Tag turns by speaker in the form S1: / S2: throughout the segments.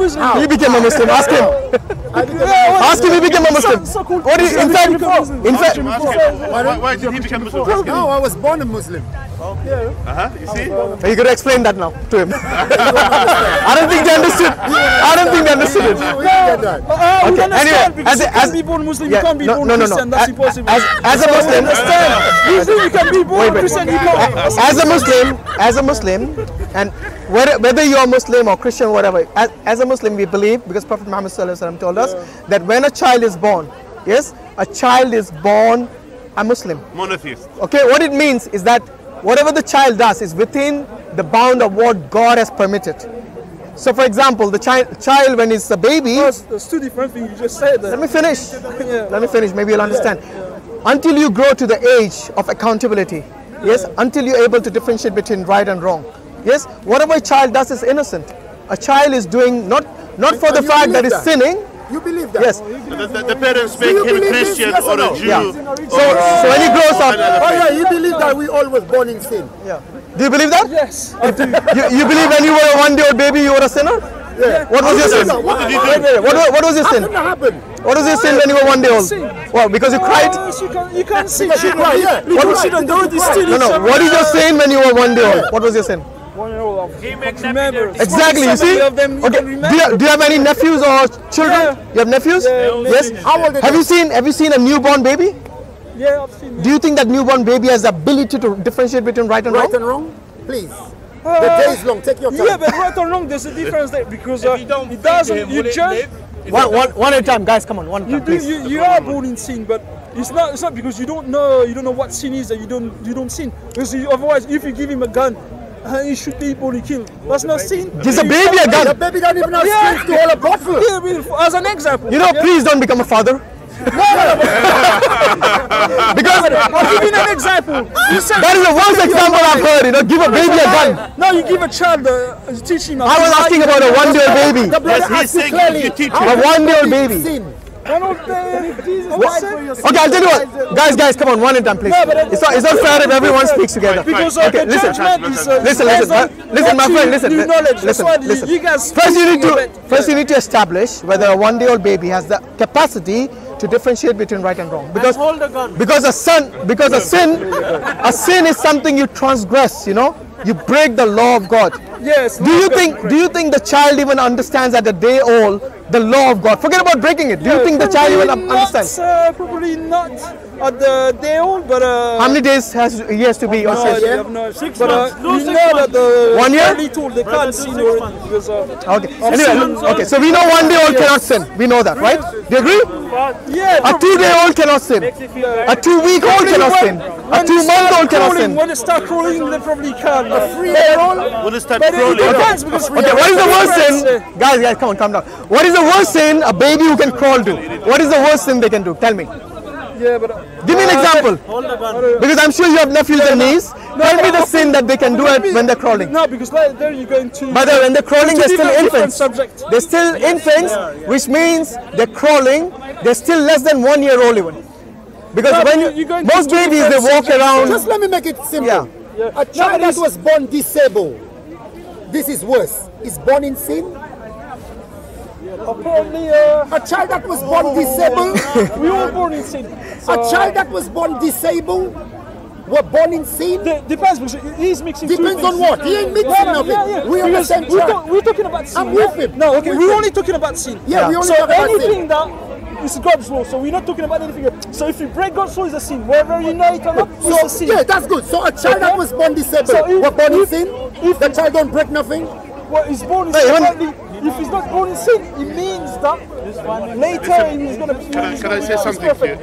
S1: Muslim.
S2: He became a Muslim. Ask him. Ask him if he became a Muslim. What is in fact?
S3: Why did he become Muslim?
S4: No, I was born a Muslim.
S3: You see?
S2: You got to explain that now to him. I don't think they understood. I don't think they understood it.
S1: Okay. Anyway, as be born Muslim, you can't be born Christian. That's impossible.
S2: As a Muslim,
S1: you can be born Christian. You can't.
S2: As a Muslim, and whether you are Muslim or Christian or whatever, as a Muslim we believe, because Prophet Muhammad ﷺ told us that when a child is born, yes, a child is born a Muslim.
S3: Monotheist.
S2: Okay, what it means is that whatever the child does is within the bound of what God has permitted. So for example, the child when he's a baby...
S1: That's two different things you just said.
S2: Let me finish. Let me finish, maybe you'll understand. Until you grow to the age of accountability, yes, until you're able to differentiate between right and wrong, yes, whatever a child does is innocent. A child is doing not for the fact that he's sinning.
S4: You believe that?
S2: Yes.
S3: The parents make him Christian or a Jew.
S2: Yeah. So when he grows up...
S4: Oh yeah, you believe that we all was born in sin?
S2: Yeah. Do you believe that?
S1: Yes.
S2: You believe when you were a one-day-old baby you were a sinner?
S4: Yeah.
S2: What was your sin?
S3: What did you do?
S2: What was your sin?
S4: What happened?
S2: What was your sin when you were 1 day old? Well, because you cried?
S1: You can't sin.
S4: You cry, yeah.
S1: What you don't do this still.
S2: No. What is your sin when you were 1 day old? What was your sin?
S1: 1 year old. Remember.
S2: Exactly, you see? Okay. Do you have any nephews or children? You have nephews? Yes.
S4: How old
S2: Have you seen a newborn baby?
S1: Yeah, I've seen.
S2: Do you think that newborn baby has the ability to differentiate between right and wrong?
S4: Right and wrong? Please. The day is long. Take your time.
S1: Yeah, but right or wrong, there's a difference there because it doesn't. You just
S2: one at a time, guys. Come on, one at a time, please.
S1: You are born in sin, but it's not because you don't know what sin is that you don't sin. Because otherwise, if you give him a gun, he should be born and killed. That's not sin.
S2: Gives a baby a gun.
S4: The baby don't even have strength to hold a bottle.
S1: Yeah, as an example.
S2: You know, please don't become a father. Because
S1: I'll give you an example.
S2: That is the worst example I've heard. Give a baby a gun.
S1: No, you give a child teach him.
S2: I was asking about a 1 day old baby.
S3: He's saying if you teach
S2: A 1 day old baby.
S4: Sin.
S2: Okay, I'll tell you what. Guys, come on, one at a time, please. It's not fair if everyone speaks together.
S1: Because
S2: okay, listen, my friend, listen. First you need to establish whether a 1 day old baby has the capacity to differentiate between right and wrong. Because a sin is something you transgress, you break the law of God.
S1: Yes.
S2: Do you think the child even understands at a day old the law of God? Forget about breaking it. Do you think the child even understands?
S1: Probably not at the day old, but
S2: how many days he has to be?
S1: No, I have no 6 months. You know that the
S2: 1 year?
S1: They can't sin already because
S2: okay. Anyway, so we know 1 day old cannot sin. We know that, right? Do you agree?
S1: Yeah.
S2: A 2 day old cannot sin. A 2 week old cannot sin. A 2 month old cannot sin.
S1: When they start crawling, they probably can. A 3 year old.
S3: When they start crawling.
S2: Okay, what is the worst sin? Guys, come on, calm down. What is the worst sin a baby who can crawl do? What is the worst sin they can do? Tell me.
S1: Yeah, but
S2: give me an example. Because I'm sure you have nephews and nieces. Tell me the sin that they can do when they're crawling.
S1: No, because there you're going to.
S2: But when they're crawling, they're still infants. They're still infants, which means they're crawling. They're still less than 1 year old even. Because when most babies they walk around.
S4: Just let me make it simple.
S1: Yeah.
S4: A child that was born disabled. This is worse. Is born in sin.
S1: Apparently,
S4: a child that was born disabled.
S1: We all born in sin.
S4: A child that was born disabled. Were born in sin.
S1: Depends because he's mixing.
S4: Depends on what. He ain't mixing nothing. We understand.
S1: We're talking about sin.
S4: I'm with him.
S1: No, okay. We're only talking about sin.
S4: Yeah, we only talk about sin.
S1: So anything that is God's law. So we're not talking about anything else. So if you break God's law, it's a sin. Whether you know it or not, it's a sin.
S4: Yeah, that's good. So a child that was born disabled, were born in sin. If the child don't break nothing.
S1: Well, he's born in sin. If he's not born in sin, it means that later he's going to be.
S3: Can I say something to you?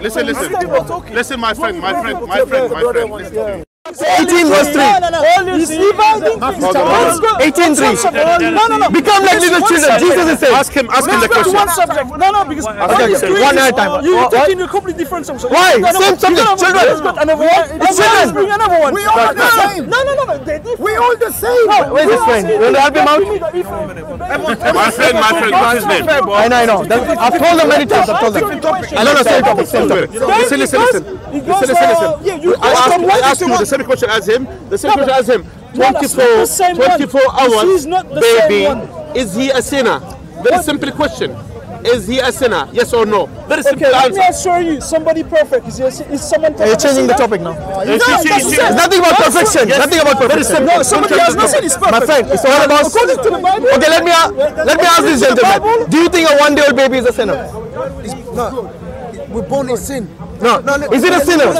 S3: Listen, my friend. Listen.
S2: 18 verse 3.
S1: He's dividing things.
S2: 18:3.
S1: No.
S2: Become like little children. Jesus is saying.
S3: Ask him the question.
S1: One subject. No, because
S2: one at a time.
S1: You're taking a completely different subject.
S2: Why? Same subject. Children.
S1: Another one.
S2: It's children.
S1: Bring another one.
S4: We all are the same.
S1: No. They're different.
S4: We all the same.
S2: Where's his friend? You want to help him out?
S3: My friend. What's his name?
S2: I know. I've told them many times. I know. Same topic. Listen.
S3: I asked you the same question as him. 24 hours, baby, is he a sinner? Very simple question. Is he a sinner? Yes or no? Very simple
S1: Let
S3: answer.
S1: me assure you, somebody perfect. Is someone perfect?
S2: You're changing the topic now.
S3: It's
S2: Nothing about perfection.
S3: Yes.
S2: Nothing about perfection.
S1: No, somebody has not said it's perfect.
S2: My friend, it's all about.
S1: According to the Bible.
S2: Okay, let me ask this gentleman. Do you think a one-day-old baby is a sinner?
S5: No, we're born in sin.
S2: No. Is it a sinner?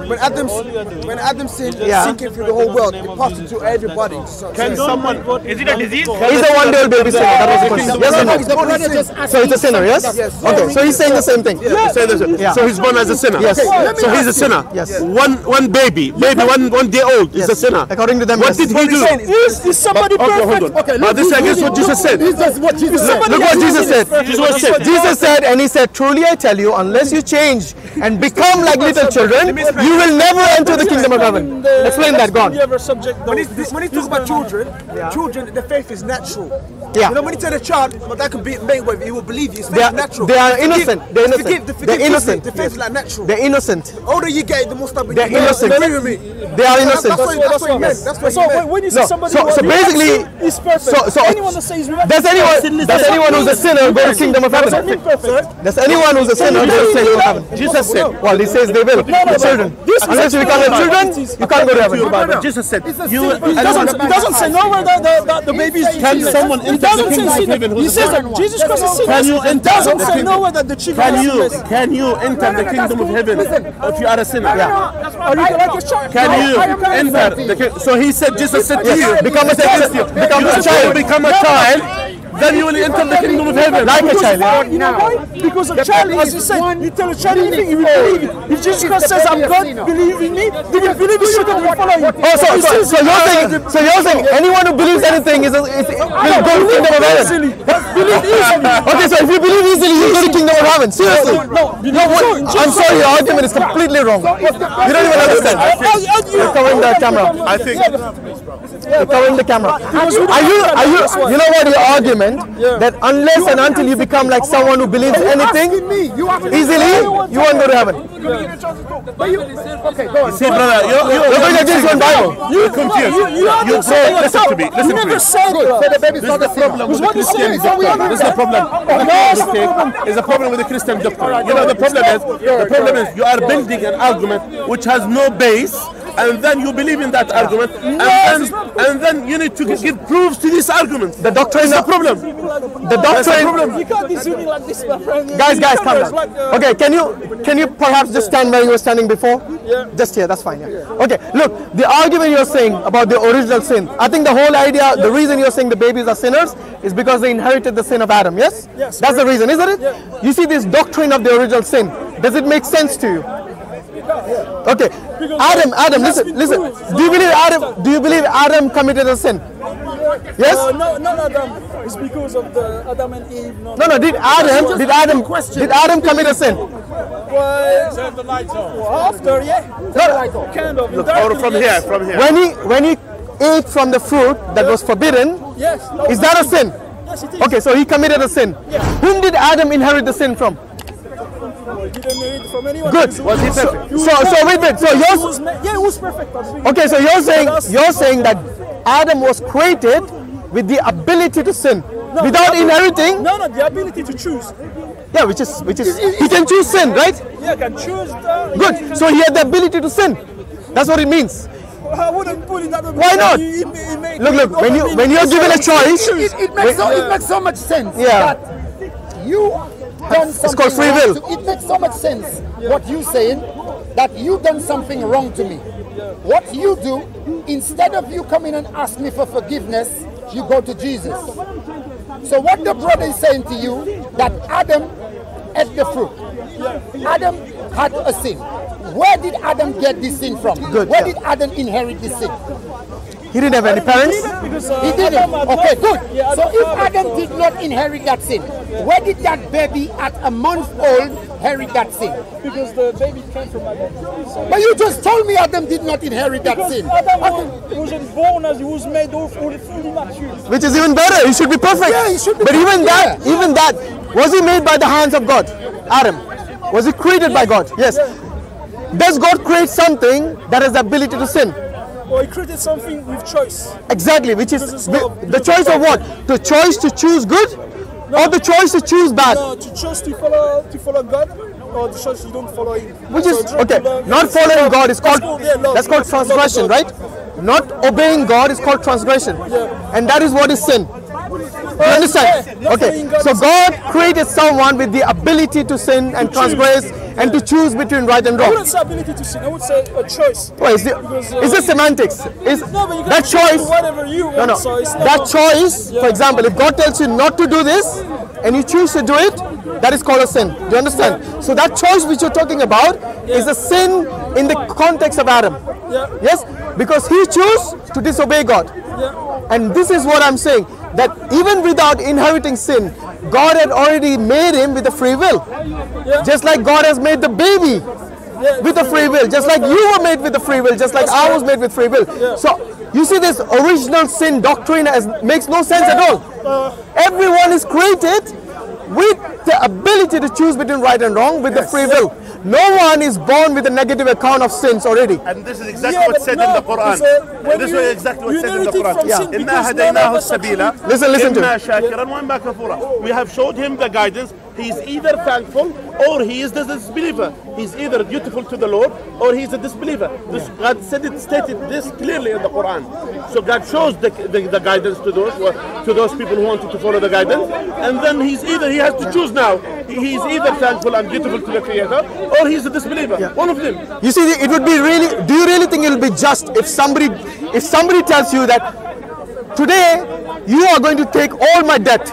S5: When Adam sinned, sin came through the whole world. It passed it to everybody.
S3: Can someone?
S6: Is it a disease?
S2: Is a one-day-old baby sinner? That was the question. Yes or no? So it's a sinner, yes? Okay, so he's saying the same thing.
S3: So he's born as a sinner.
S2: Yes.
S3: So he's a sinner.
S2: Yes.
S3: One baby, one day old is a sinner.
S2: According to them,
S3: What did he do?
S1: Is somebody perfect?
S3: Okay, but this is against what Jesus said.
S2: Look what Jesus said. Jesus said, and he said, truly I tell you, unless you change and become like little children, you will never enter the kingdom of heaven. Explain that, God.
S5: When he talks about children, the faith is natural.
S2: Yeah.
S5: You know, when you tell a child, but that can be made whether he will believe you. It's very natural.
S2: They are innocent. They're innocent.
S5: They're innocent. The faith is like natural.
S2: They're innocent.
S5: The older you get, the more stubborn
S2: They're
S5: you get.
S2: innocent.
S5: Agree with me.
S2: They are innocent.
S5: That's what he meant. That's what he meant.
S1: When you say somebody
S2: so basically,
S1: is perfect, anyone that says
S2: does anyone who's a sinner go to kingdom of heaven? Does anyone who's a sinner go to kingdom of heaven?
S3: Jesus said.
S2: Well, he says they will. The children. Unless you become a children, you can't go to heaven.
S3: Jesus said.
S1: It doesn't say nowhere that the baby is.
S3: Can someone enter the kingdom of heaven?
S1: He says that Jesus Christ is
S3: Can you enter
S1: doesn't
S3: the
S1: say
S3: kingdom?
S1: nowhere that the children are.
S3: Can you enter the kingdom of heaven if you are a sinner?
S1: Are you like a child?
S3: Can you enter the kingdom? So he said, Jesus said to you,
S2: Become a child.
S3: become a child, then you will enter the kingdom of heaven.
S2: Like a child.
S1: You know why? Because a child, as you said, you tell a child anything, he will believe it. If Jesus Christ says, I'm God, believe in me, they will believe his children will follow you.
S2: Oh, so you're saying anyone who believes anything will go to the kingdom of heaven?
S1: Believe easily.
S2: Okay, so if you believe easily, you go to the kingdom of heaven. Seriously? I'm sorry, your argument is completely wrong. You don't even understand. You're covering the camera.
S3: I think.
S2: You're covering the camera. You know what your argument? That unless and until you become like someone who believes anything easily, you won't go to heaven.
S5: Okay, go on.
S3: See, brother, you're
S2: going against one Bible.
S3: You're confused. Listen to me. Listen to me.
S5: So the baby's not a problem.
S3: With the Christian doctrine. This is the problem. Is a problem with the Christian doctrine. You know, the problem is you are building an argument which has no base, and then you believe in that argument, and then you need to give proofs to this argument.
S2: The doctrine is the problem. The doctrine.
S1: You can't be zooming like this, my friend.
S2: Guys, calm down. Okay, can you perhaps just stand where you were standing before?
S1: Yeah.
S2: Just here, that's fine. Yeah. Okay, look, the argument you're saying about the original sin, I think the whole idea, the reason you're saying the babies are sinners is because they inherited the sin of Adam, yes?
S1: Yes.
S2: That's the reason, isn't it?
S1: Yeah.
S2: You see this doctrine of the original sin, does it make sense to you? Okay, Adam, listen. Do you believe Adam committed a sin? Yes?
S1: Not Adam. It's because of the Adam and Eve.
S2: No. Did Adam commit a sin?
S1: Turn the lights off. After, yeah. Kind of.
S3: Or from here.
S2: When he ate from the fruit that was forbidden,
S1: yes.
S2: Is that a sin?
S1: Yes, it is.
S2: Okay, so he committed a sin.
S1: Yeah.
S2: Whom did Adam inherit the sin from?
S1: He didn't inherit it from anyone.
S2: Good.
S3: Was he perfect?
S2: So wait.
S1: He was perfect.
S2: Okay, so you're saying that Adam was created with the ability to sin without inheriting.
S1: No, the ability to choose.
S2: Yeah, which is he can choose sin, right?
S1: Yeah, can choose.
S2: Good. So he had the ability to sin. That's what it means.
S1: I wouldn't put it that way.
S2: Why not? Look. When you're given a choice,
S4: it makes so much sense.
S2: Yeah.
S4: That you done something.
S2: It's called free will.
S4: It makes so much sense what you saying, that you done something wrong to me. What you do, instead of you coming and ask me for forgiveness, you go to Jesus. So what the brother is saying to you, that Adam ate the fruit. Adam had a sin. Where did Adam get this sin from? Where did Adam inherit this sin?
S2: He didn't have any parents.
S4: He didn't. Okay, good. So if Adam did not inherit that sin, where did that baby at a month old inherit that sin?
S1: Because the baby came from Adam. So
S4: but you just told me Adam did not inherit that sin.
S1: Adam wasn't born as he was made of fully mature.
S2: Which is even better. He should be perfect.
S4: Yeah, he should be
S2: but
S4: perfect.
S2: even that, was he made by the hands of God? Adam, was he created by God? Yes. Does God create something that has the ability to sin?
S1: Or he created something with choice.
S2: Exactly, which is the choice of what? The choice to choose good, or the choice to choose bad?
S1: No, to choose to follow God, or the choice you don't follow Him.
S2: Which is okay. Not following God is called that's called transgression, right? Not obeying God is called transgression, and that is what is sin. You understand? Okay, so God created someone with the ability to sin and transgress and to choose between right and
S1: I
S2: wrong.
S1: wouldn't say ability to sin, I would say a choice.
S2: Well, is it semantics? Is
S1: No, but you
S2: that
S1: can choose
S2: choice?
S1: whatever you want,
S2: No.
S1: so it's not
S2: That choice, for example, if God tells you not to do this and you choose to do it, that is called a sin. Do you understand? So that choice which you're talking about is a sin in the context of Adam. Yes? Because he chose to disobey God. And this is what I'm saying, that even without inheriting sin, God had already made him with a free will. Just like God has made the baby with a free will, just like you were made with a free will, just like I was made with free will. So you see, this original sin doctrine makes no sense at all. Everyone is created with the ability to choose between right and wrong with the free will. No one is born with a negative account of sins already.
S3: And this is exactly what's said in the Quran. This is exactly what's said in the Quran. Listen to We have showed him the guidance. He's either thankful or he is the disbeliever. He's either dutiful to the Lord or he's a disbeliever. God stated this clearly in the Quran. So God shows the guidance to those people who wanted to follow the guidance. And then he has to choose now. He's either thankful and dutiful to the Creator or he's a disbeliever. One of them.
S2: You see, it would be really, do you really think it will be just if somebody tells you that today you are going to take all my debt?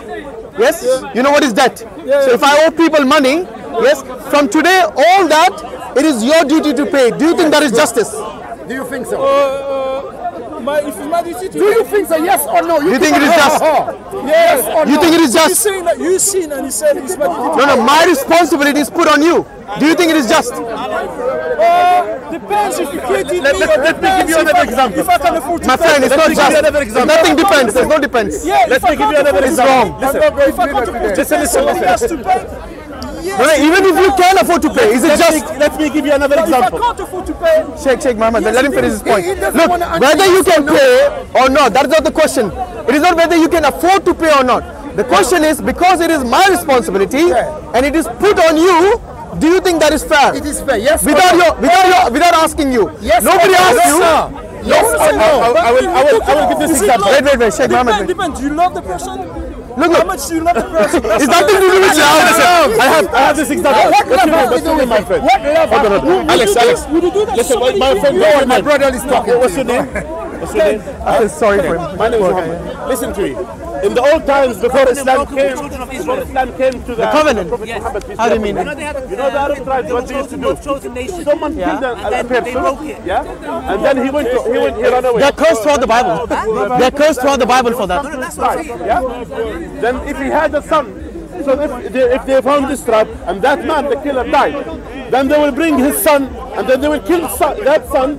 S2: Yes? You know what is debt? So if I owe people money, yes, from today all that, it is your duty to pay. Do you think that is justice?
S4: Do you think so?
S1: If it's my duty to
S4: Do you think so? Yes or no?
S2: You think it is just?
S1: Yes or
S2: You think it is
S1: You're
S2: just?
S1: saying that you sin and he said it's my duty.
S2: No, my responsibility is put on you. Do you think it is just?
S1: Depends if you created
S3: Let me give you another example.
S1: If I can afford to
S2: My friend, it's not just. Nothing depends. There's no depends.
S3: Let me give you another example.
S1: If I can't afford to pay, somebody has to pay.
S2: No, even if you can afford to pay, is it just?
S3: Let me give you another
S1: If I
S3: example.
S1: can't afford to pay,
S2: Sheikh Muhammad, let him finish his point.
S4: he doesn't
S2: Look,
S4: wanna answer
S2: whether you
S4: yes or
S2: can
S4: no.
S2: pay or not, that's not the question. It is not whether you can afford to pay or not. The question is, because it is my responsibility and it is put on you, do you think that is fair?
S4: It is fair. Yes.
S2: Without asking you.
S4: Yes.
S2: Nobody asked you.
S4: Yes or no?
S3: I will give this example.
S2: Wait, Sheikh Muhammad.
S1: Depends. Do you love the person?
S2: Look.
S1: How much do you love the person?
S2: It's nothing to do with you.
S3: I have this example. Let's do it, my friend.
S4: What love?
S3: Alex.
S1: Would you do that?
S3: Listen, my friend,
S4: My brother is talking.
S3: What's your name? What's your name?
S2: Sorry for him.
S3: My name is Muhammad. Listen to me. In the old times, before Islam came to the
S2: covenant.
S3: Prophet Muhammad, peace
S2: How do you
S3: be
S2: mean?
S3: upon him. You know the Arab tribes, what they used to do? Someone killed a person, and then he ran away.
S2: They're cursed throughout the Bible. They're cursed throughout the Bible for that.
S3: Then if he had a son, so if they found this tribe and that man, the killer, died, then they will bring his son and then they will kill that son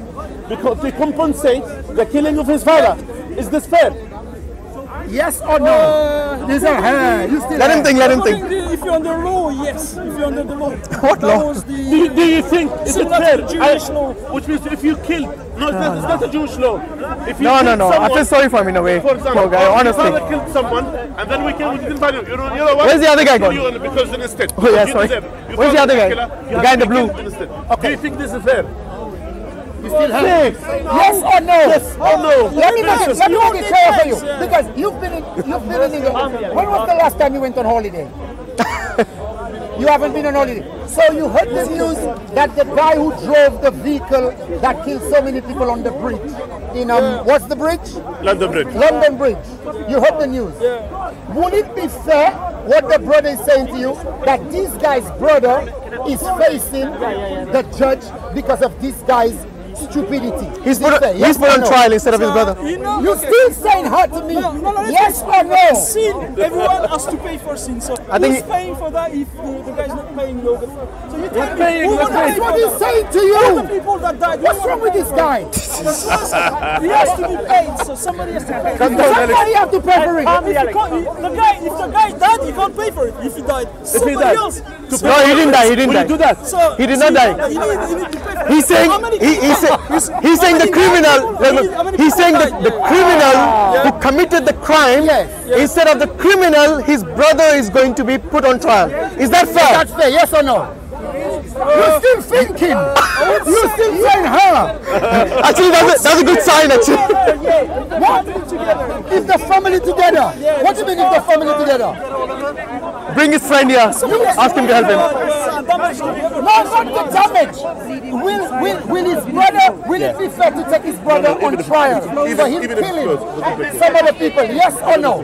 S3: because to compensate the killing of his father. Is this fair?
S4: Yes or no? You still
S2: Let him think.
S1: If you're under law, yes. If you're under the law.
S2: What
S1: That
S2: law?
S1: was the
S3: Do you think is it
S1: similar
S3: fair?
S1: to Jewish law.
S3: Which means if you kill, no, it's not a Jewish law. If you
S2: No.
S3: kill
S2: I
S3: someone,
S2: feel sorry for him in a way.
S3: For example,
S2: Poor guy, honestly.
S3: your father killed someone, and then we didn't find him. You know what?
S2: Where's the other guy
S3: Kill
S2: gone?
S3: you because instead.
S2: Oh, yeah,
S3: You
S2: sorry.
S3: deserve. You
S2: Where's the
S3: found
S2: other guy?
S3: killer, you
S2: The
S3: have
S2: guy in
S3: to
S2: the
S3: be
S2: blue.
S3: killed instead. Do you think this is fair?
S4: Yes or no?
S3: Yes or no?
S4: Let me make it clear for you. Because you've been in England. When was the last time you went on holiday? You haven't been on holiday. So you heard the news that the guy who drove the vehicle that killed so many people on the bridge in what's the bridge?
S3: London Bridge.
S4: London Bridge. You heard the news. Would it be fair what the brother is saying to you that this guy's brother is facing the judge because of this guy's stupidity?
S2: He's put on trial instead of his brother.
S4: You still saying hard to me? Yes or no?
S1: Sin. Everyone has to pay for sin. So
S2: I think
S1: who's paying for that if the guy's not paying the other? So you tell me,
S3: paying,
S1: who
S3: we're
S1: would
S4: That's
S1: pay
S4: what
S1: for
S4: he's
S1: that?
S4: saying to
S1: All the
S4: you.
S1: people that died.
S4: What's wrong with this guy?
S1: He has to be paid. So somebody has to pay.
S4: Somebody have to pay for it.
S1: If the guy died, he can't pay for it. If he died, somebody else.
S2: No, he didn't die.
S3: Will you do that?
S1: So
S2: He did not die.
S1: You need to pay for it.
S2: He's saying
S1: How many
S2: he's he's saying the criminal. He's saying the criminal who committed the crime. Instead of the criminal, his brother is going to be put on trial. Is that fair?
S4: Is that fair? Yes or no? You're still thinking. You're still saying her.
S2: Actually, that's a good sign. Actually.
S4: What? If the family together? What do you mean if the family together?
S2: Bring his friend here. Ask him to help him.
S4: No, not the damage. Will his brother? Will it be fair to take his brother on trial for him killing some other people? Yes or no?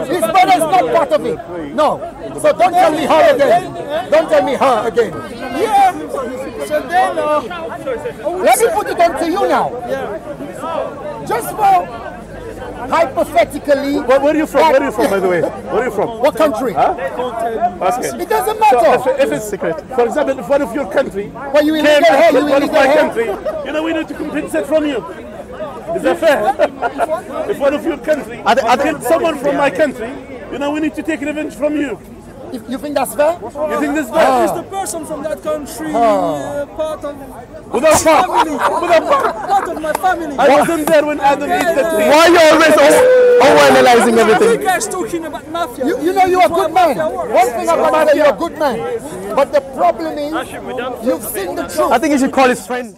S4: His brother is not part of it. No. So don't tell me her again. Don't tell me her again.
S1: Yeah. So then,
S4: let me put it on to you now. Just for hypothetically.
S3: Where are you from? Where are you from, by the way? Where are you from?
S4: What country?
S3: Huh? Okay.
S4: It doesn't matter.
S3: So if it's secret, for example, if one of your country
S4: well, you illegal here, you
S3: one of my
S4: illegal
S3: country, you know, we need to compensate from you. Is that fair? If one of your country killed someone from my country, you know, we need to take revenge from you.
S4: You think that's fair?
S3: You think this is fair?
S1: is the person from that country part of
S3: Without
S1: family? Part of my family.
S3: I wasn't there when Adam ate the tree.
S2: Why are you always overanalyzing everything?
S1: You guys talking about mafia.
S4: You know you're a good man. One thing about you, you're a good man. But the problem is, you've seen the truth.
S2: I think you should call his friend.